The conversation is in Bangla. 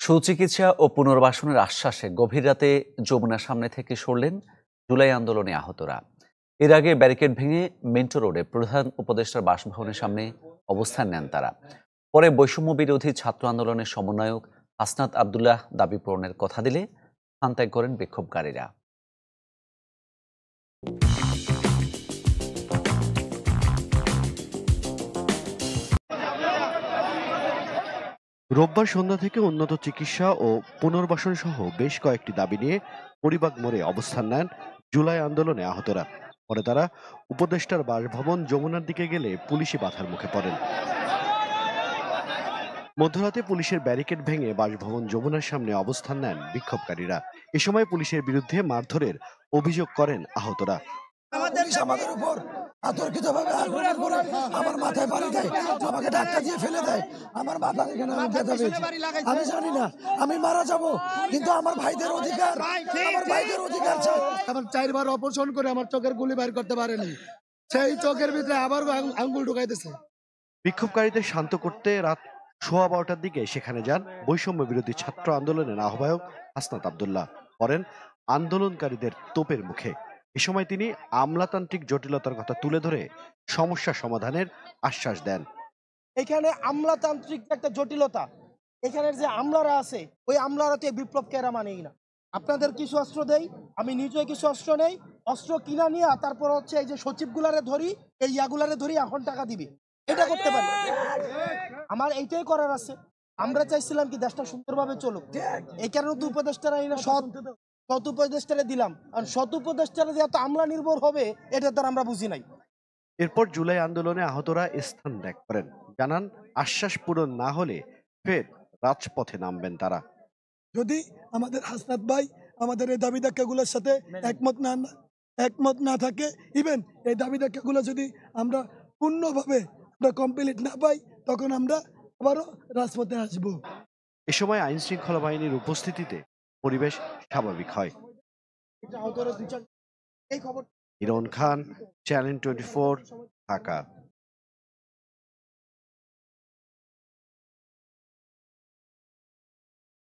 সুচিকিৎসা ও পুনর্বাসনের আশ্বাসে গভীর রাতে যমুনার সামনে থেকে সরলেন জুলাই আন্দোলনে আহতরা। এর আগে ব্যারিকেড ভেঙে মিন্টো রোডে প্রধান উপদেষ্টার বাসভবনের সামনে অবস্থান নেন তারা। পরে বৈষম্য বিরোধী ছাত্র আন্দোলনের সমন্বয়ক হাসনাত আবদুল্লাহ দাবি পূরণের কথা দিলে স্থান ত্যাগ করেন বিক্ষোভকারীরা। রোববার সন্ধ্যা থেকে উন্নত চিকিৎসা ও পুনর্বাসন সহ বেশ কয়েকটি দাবি নিয়ে পরিবাগ মোড়ে অবস্থান নেন জুলাই আন্দোলনে আহতরা। পরে তারা উপদেষ্টার বাসভবন যমুনার দিকে গেলে পুলিশি বাধার মুখে পড়েন। মধ্যরাতে পুলিশের ব্যারিকেড ভেঙে বাসভবন যমুনার সামনে অবস্থান নেন বিক্ষোভকারীরা। এ সময় পুলিশের বিরুদ্ধে মারধরের অভিযোগ করেন আহতরা। আমাদের উপর অতর্কিতভাবে আক্রমণ করে আমার মাথায় বাড়ি দেয়, আমাকে ধাক্কা দিয়ে ফেলে দেয়। আমার মাথা এখানে ব্যথা পেয়েছে। আমি জানি না আমি মারা যাব, কিন্তু আমার ভাইদের অধিকার, আমার ভাইদের অধিকার চাই। আমার 4 বার অপারেশন করে আমার চোখের গুলি বাইর করতে পারেনি, সেই চোখের ভিতরে আবার আঙ্গুল ঢুকাইতেছে। বিক্ষোভকারীদের শান্ত করতে রাত 12:15টার দিকে সেখানে যান বৈষম্য বিরোধী ছাত্র আন্দোলনের আহ্বায়ক হাসনাত আবদুল্লাহ। পড়েন আন্দোলনকারীদের তোপের মুখে। এ সময় তিনি আমলাতান্ত্রিক জটিলতার কথা তুলে ধরে সমস্যা সমাধানের আশ্বাস দেন। এখানে আমলাতান্ত্রিক একটা জটিলতা, এখানের যে আমলারা আছে ওই আমলারা তো বিপ্লবকে এরা মানেই না। আপনাদের কিছু অস্ত্র দেই, আমি নিজে কিছু অস্ত্র নেই, অস্ত্র কিনা নিয়ে তারপর হচ্ছে এই যে সচিবগুলারে ধরি, এই ইয়াগুলারে ধরি, এখন টাকা দিবি, এটা করতে পারি। আমার এইটাই করার আছে। আমরা চাইছিলাম কি দেশটা সুন্দরভাবে চলুক, এই কারণে তো উপদেষ্টারা সৎ উপদেষ্টারে দিলাম। আর সৎ উপদেষ্টারা যে এত আমলা নির্ভর হবে এটা তো আমরা বুঝি নাই। এরপর জুলাই আন্দোলনে আহতরা স্থান ত্যাগ করেন। জানান আশ্বাস পূরণ না হলে ফের রাজপথে নামবেন তারা। যদি আমাদের হাসনাত ভাই আমাদের এই দাবি দাক্কাগুলোর সাথে একমত না থাকে, ইভেন এই দাবি দাক্কাগুলো যদি আমরা পূর্ণভাবে কমপ্লিট না পাই, তখন আমরা আবারও রাজপথে আসবো। এ সময় আইন শৃঙ্খলা বাহিনীর উপস্থিতিতে পরিবেশ স্বাভাবিক হয়। এই খবর হিরণ খান, চ্যানেল 24, ঢাকা।